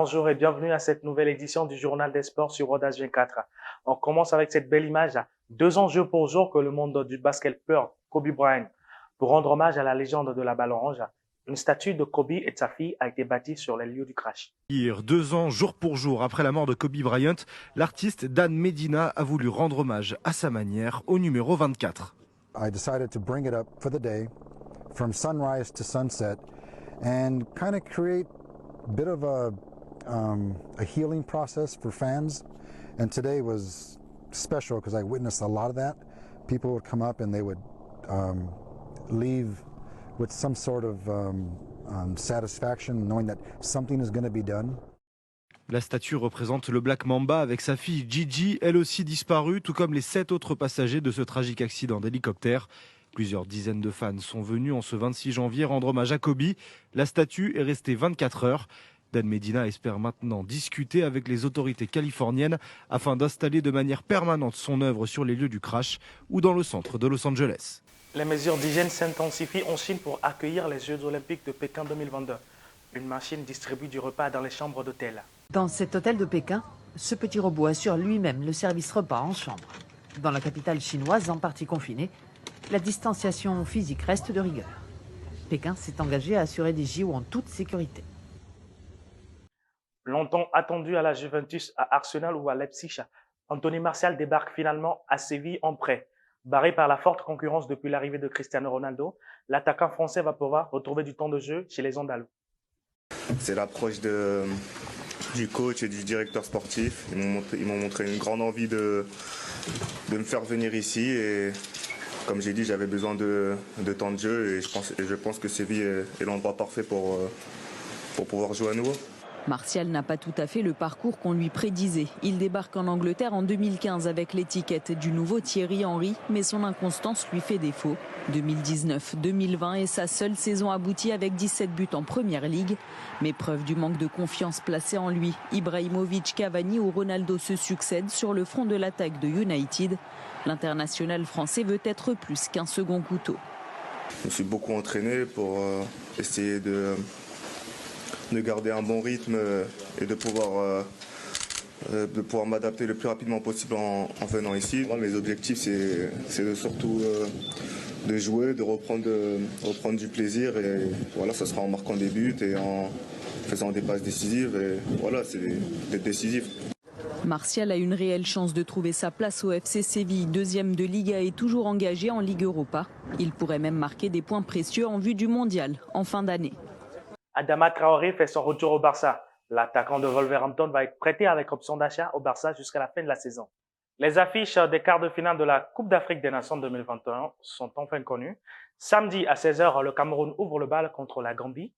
Bonjour et bienvenue à cette nouvelle édition du Journal des Sports sur Rodas 24. On commence avec cette belle image, 2 ans jour pour jour que le monde du basket pleure Kobe Bryant. Pour rendre hommage à la légende de la balle orange, une statue de Kobe et de sa fille a été bâtie sur les lieux du crash. Hier, 2 ans jour pour jour après la mort de Kobe Bryant, l'artiste Dan Medina a voulu rendre hommage à sa manière au numéro 24. I decided to bring it up for the day, from sunrise to sunset, and kind of create a bit of a healing process for fans. And today was special because I witnessed a lot of that. People would come up and they would leave with some sort of satisfaction, knowing that something is going to be done. La statue représente le Black Mamba avec sa fille Gigi, elle aussi disparue, tout comme les 7 autres passagers de ce tragique accident d'hélicoptère. Plusieurs dizaines de fans sont venus en ce 26 janvier rendre hommage à Kobe. La statue est restée 24 heures. Dan Medina espère maintenant discuter avec les autorités californiennes afin d'installer de manière permanente son œuvre sur les lieux du crash ou dans le centre de Los Angeles. Les mesures d'hygiène s'intensifient en Chine pour accueillir les Jeux Olympiques de Pékin 2022. Une machine distribue du repas dans les chambres d'hôtel. Dans cet hôtel de Pékin, ce petit robot assure lui-même le service repas en chambre. Dans la capitale chinoise, en partie confinée, la distanciation physique reste de rigueur. Pékin s'est engagé à assurer des JO en toute sécurité. Longtemps attendu à la Juventus, à Arsenal ou à Leipzig, Anthony Martial débarque finalement à Séville en prêt. Barré par la forte concurrence depuis l'arrivée de Cristiano Ronaldo, l'attaquant français va pouvoir retrouver du temps de jeu chez les Andalous. C'est l'approche du coach et du directeur sportif. Ils m'ont montré une grande envie de me faire venir ici. Et comme j'ai dit, j'avais besoin de temps de jeu. Et je pense que Séville est l'endroit parfait pour pouvoir jouer à nouveau. Martial n'a pas tout à fait le parcours qu'on lui prédisait. Il débarque en Angleterre en 2015 avec l'étiquette du nouveau Thierry Henry, mais son inconstance lui fait défaut. 2019-2020 est sa seule saison aboutie avec 17 buts en Première Ligue. Mais preuve du manque de confiance placé en lui, Ibrahimovic, Cavani ou Ronaldo se succèdent sur le front de l'attaque de United. L'international français veut être plus qu'un second couteau. Je me suis beaucoup entraîné pour essayer de garder un bon rythme et de pouvoir m'adapter le plus rapidement possible en venant ici. Moi, mes objectifs, c'est surtout de jouer, de reprendre du plaisir. Et voilà, ça sera en marquant des buts et en faisant des passes décisives. Et voilà, c'est d'être décisif. Martial a une réelle chance de trouver sa place au FC Séville, deuxième de Liga et toujours engagé en Ligue Europa. Il pourrait même marquer des points précieux en vue du mondial en fin d'année. Adama Traoré fait son retour au Barça. L'attaquant de Wolverhampton va être prêté avec option d'achat au Barça jusqu'à la fin de la saison. Les affiches des quarts de finale de la Coupe d'Afrique des Nations 2021 sont enfin connues. Samedi à 16h, le Cameroun ouvre le bal contre la Gambie.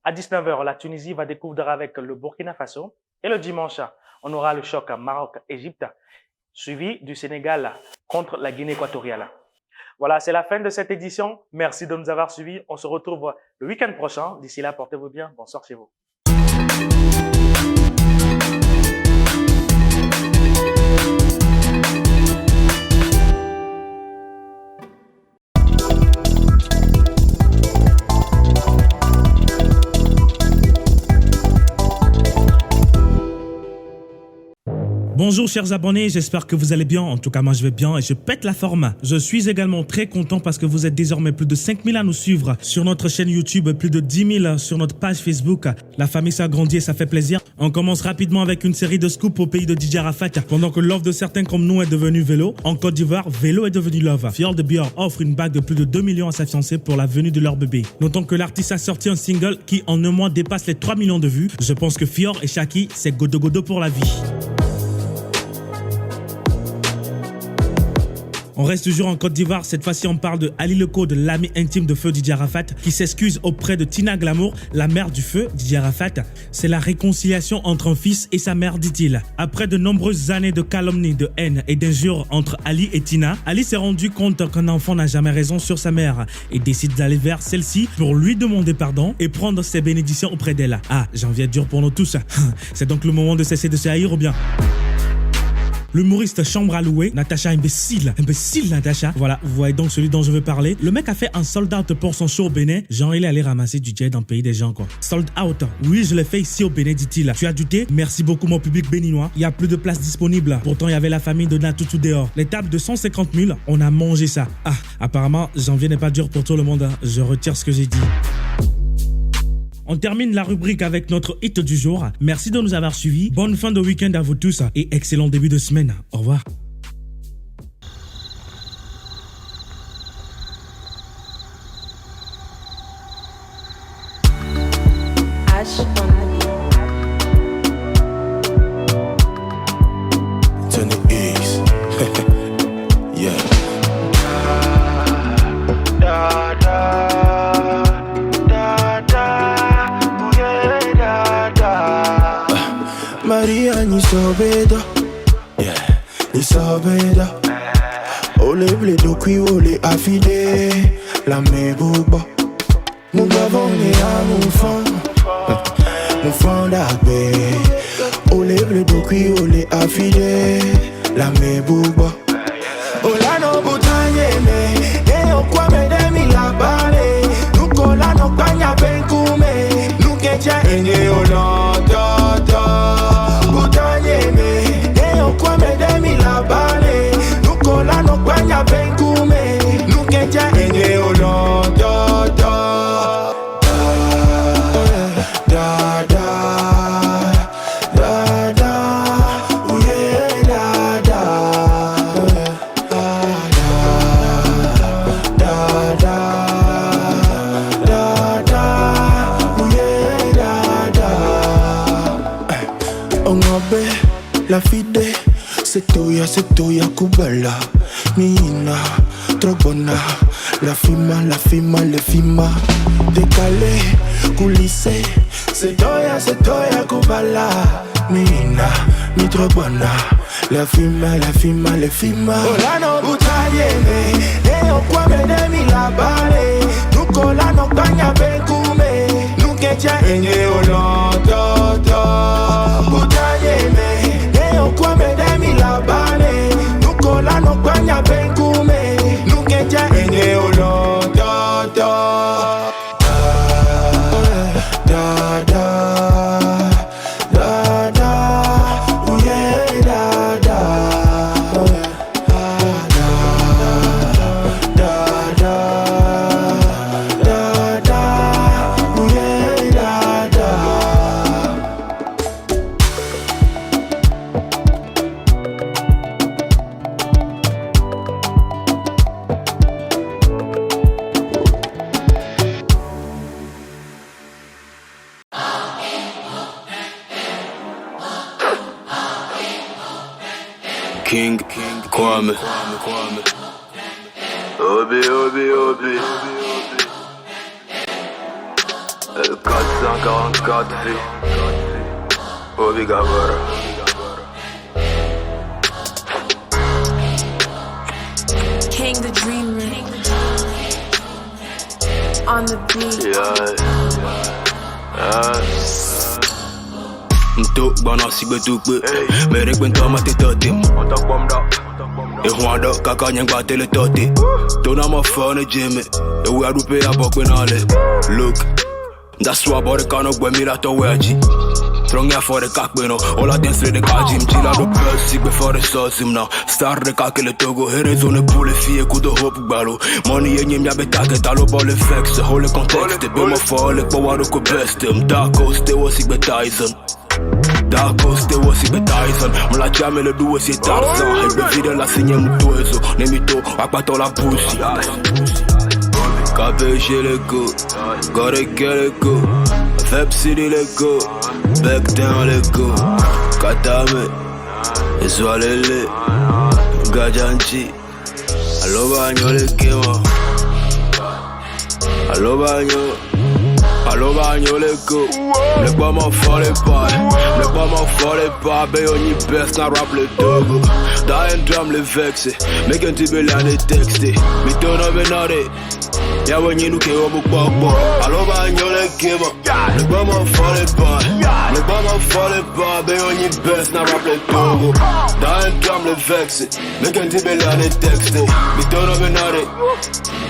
À 19h, la Tunisie va découvrir avec le Burkina Faso. Et le dimanche, on aura le choc Maroc-Égypte, suivi du Sénégal contre la Guinée équatoriale. Voilà, c'est la fin de cette édition. Merci de nous avoir suivis. On se retrouve le week-end prochain. D'ici là, portez-vous bien. Bonsoir chez vous. Bonjour chers abonnés, j'espère que vous allez bien. En tout cas, moi je vais bien et je pète la forme. Je suis également très content parce que vous êtes désormais plus de 5000 à nous suivre sur notre chaîne YouTube, plus de 10 000 sur notre page Facebook. La famille s'agrandit et ça fait plaisir. On commence rapidement avec une série de scoops au pays de DJ Arafat. Pendant que l'offre de certains comme nous est devenue vélo, en Côte d'Ivoire, vélo est devenu love. Fjord de Bior offre une bague de plus de 2 millions à sa fiancée pour la venue de leur bébé. Notons que l'artiste a sorti un single qui en un mois dépasse les 3 millions de vues. Je pense que Fjord et Shaki, c'est godo godo pour la vie. On reste toujours en Côte d'Ivoire. Cette fois-ci, on parle de Ali Leco, de l'ami intime de Feu DJ Arafat, qui s'excuse auprès de Tina Glamour, la mère du Feu DJ Arafat. C'est la réconciliation entre un fils et sa mère, dit-il. Après de nombreuses années de calomnie, de haine et d'injures entre Ali et Tina, Ali s'est rendu compte qu'un enfant n'a jamais raison sur sa mère et décide d'aller vers celle-ci pour lui demander pardon et prendre ses bénédictions auprès d'elle. Ah, j'en viens dur pour nous tous. C'est donc le moment de cesser de se haïr ou bien? L'humoriste Chambre à louer, Natacha imbécile Natacha. Voilà, vous voyez donc celui dont je veux parler. Le mec a fait un sold out pour son show au Bénin. Genre, il est allé ramasser du jet dans le pays des gens, quoi. Sold out. Oui, je l'ai fait ici au Bénin, dit-il. Tu as douté? Merci beaucoup, mon public béninois. Il y a plus de place disponible. Pourtant, il y avait la famille de Natoutou dehors. Les tables de 150 000, on a mangé ça. Ah, apparemment, janvier n'est pas dur pour tout le monde. Je retire ce que j'ai dit. On termine la rubrique avec notre hit du jour. Merci de nous avoir suivis. Bonne fin de week-end à vous tous et excellent début de semaine. Au revoir. Maria ni sobeda, ni sobeda. Ole bledo qui ole affidé, la meboba. Nous avons les mon fond d'agbe. Ole bledo qui ole affidé, la meboba. Ola no butanye me, e o kwa me de mi la bale. Nu kola no panya ben kume, nu kecha ene ola da da. Butanye me, e o kwa me de mi la bale. Nu kola no panya ben kume, nu kecha ene ola da da. Da da da da, oh yeah da da. La fide, c'est tuya, kubala. Mina, trop bonne. La fima, le fima. Décalé, coulissé. C'est toya, kubala. Mina, mi trop bonne. La fima, le fima. Ola no butaliene, e o kwa me de mi la bale. Nu kola no panya ben kume, nu kecha ene ola da da. Butaliene, e o kwa me de mi la bale. Nu kola no panya ben kume, nu kecha ene ola da da. Da da da da, oh yeah da da. King Kwame. Obi 444 Obi Gabara. King the Dreamer on the beat. Mtok bana sigbe tukbe Merek bento mate totim E hwanda kaka nyang bate le toti Tona ma fane jeme E we adupe ya bokwe nale Look That's why body kano gwe mira to weji Trong ya for the kakbeno All I dance de kajim Chila do bus sigbe for the sauce now Star de kake le togo Here zone poule fie kudo hope gbalo Money ye nyem ya betake Talo ball effects Hole context Be ma fall Ek bawado ko best Darko stewo sigbe Tyson Darko stewo sigbe Tyson Mla jame le duwe si Tarzan Ek be vide la sinye mtuezo Nemito akpato la pussy Kape chez les go Goreke les go Feb City les go Back down les go Katame Eswalele Gajanchi Alo banyo le kema Alo banyo Allo bagno le go, le bois m'en fallait pas, le bois m'en fallait pas, ben on y baisse, n'a rap le dogo. Dying drum le vexé, mais quand tu veux l'année texté, mais ton homme est nade. Y'a when you look at what bobo. Allo bagno le kiba, le bois m'en fallait pas, le bois m'en fallait pas, ben on y baisse, n'a rap le dogo. Dying drum le vexé, mais quand tu veux l'année texté, mais ton homme est nade.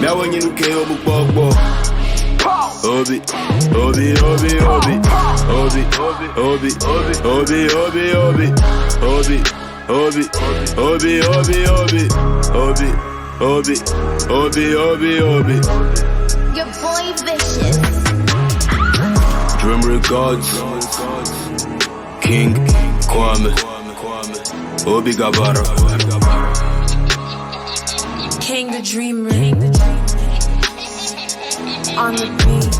Y'a when you look at what bobo. Obi, Obi, Obi, Obi, Obi, Obi, Obi, Obi, Obi, Obi, Obi, Obi, Obi, Obi, Obi, Obi, Obi, Obi, Obi, Obi. Your boy vicious. Dream Records, King Kwame, Obi Gabara. King the dreamer. On the beat.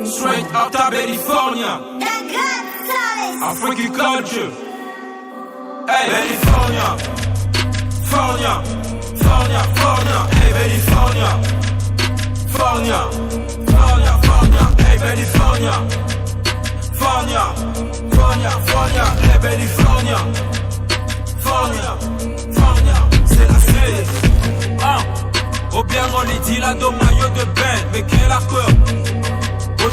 Straight out of California, African culture. Hey, California, California, California, California. Hey, California, California, California, California. Hey, California, California, California, California. Hey, California, California, California. C'est la série. Au bien on les dit là dans maillot de bain, mais quelle a peur.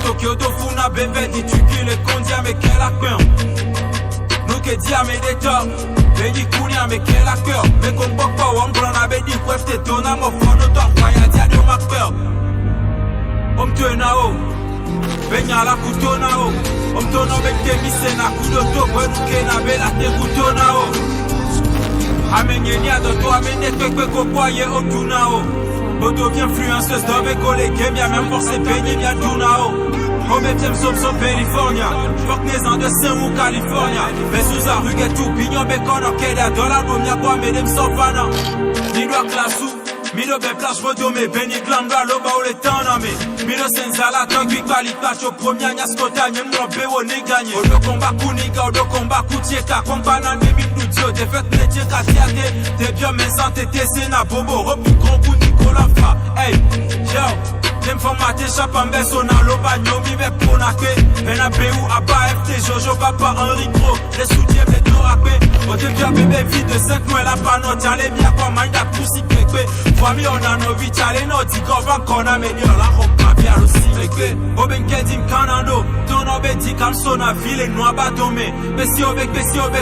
Tokyo do funa bébé dit tu qui les condia mais quelle a peur. Nous que dia mais des torts. Béni kounia mais quelle a cœur. Mais qu'on bok pas on blanc a béni quoi t'es donna mon fond de temps. Voya dia de ma peur. Om te na o. Benya la couteau na o. Om te no avec tes misse na coup de to. Quoi nous que na bela te couteau na o. Amenye ni a de toi amenye te ko kwaye o tuna o. Boto vient influenceuse dans mes collègues, y'a même pour ses peignes, y'a tout nao. Au métier, somme son California. Fuck les ans de Saint-Ou, California. Mais sous la rue, tout pignon, mais qu'on a qu'elle a dans la roue, y'a quoi, mais dem sans fana. Ni doit classou, mi no be plage, redomé, béni, glanda, loba ou les temps, mais. Mi no senza la tank, big bali, patch, au premier, y'a scota, y'a m'rompé, on est gagné. Au do combat, kouniga, au do combat, koutieka, compana, des mille nous dio, des fêtes, les tiers, katiate. T'es bien, mais sans t'étais, c'est na bobo, repou, grand coup, Nicolas, hey, yo. Dem formaté chapambe sona loba nyomi me ponake. Benabe ou Abba FT Jojo Papa Henri Gros. Les soutiens me dorapé. Au début bébé vie de 5 mois la panote. Y'a les miens comme Manda Poussi Kekwe. Famille on a nos vies. Y'a les notes. Govan qu'on a meilleur la robe ma bière aussi Kekwe. Oben Kedim Kanano. Ton obédi comme son avis les noix badomé. Bessie ovek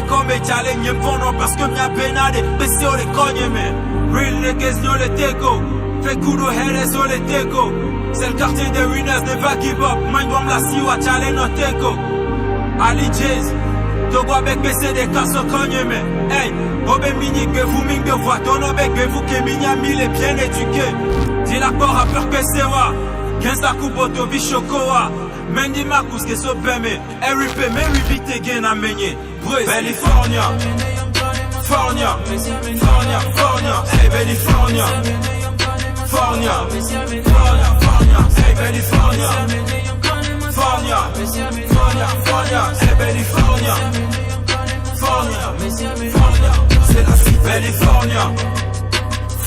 comme y'a les nyem pono parce que m'a benade. Bessie on les cogne mais. Real niggas no les tego. Fait coup de Jerez on les tego. C'est le quartier des winners, never give up. Mind bomb la siwa, challenge no teko. Ali Jazz, Togo avec PC des casses au cogne, mais hey, Obe mini que vous ming de voix, ton obé que vous que minya mille est bien éduqué. Dis la peur à peur que c'est wa. 15 la coupe auto bichokoa. Mendy Marcus que so peme. RIP, mais repeat again à meigner. California, California, California, California, hey California. California, California, hey California, California, California, hey California, California, c'est la suite California,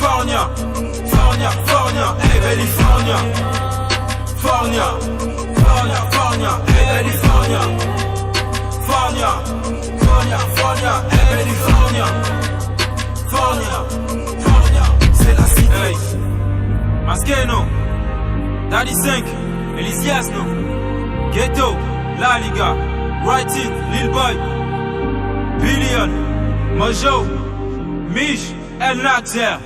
California, California, California, hey California, California, California, hey California, California, California, hey California, California, c'est la suite. Hey. Maskeno, Daddy 5, Elisiasno, Ghetto, La Liga, Right It, Lil Boy, Billion, Mojo, Mish, El Nazer.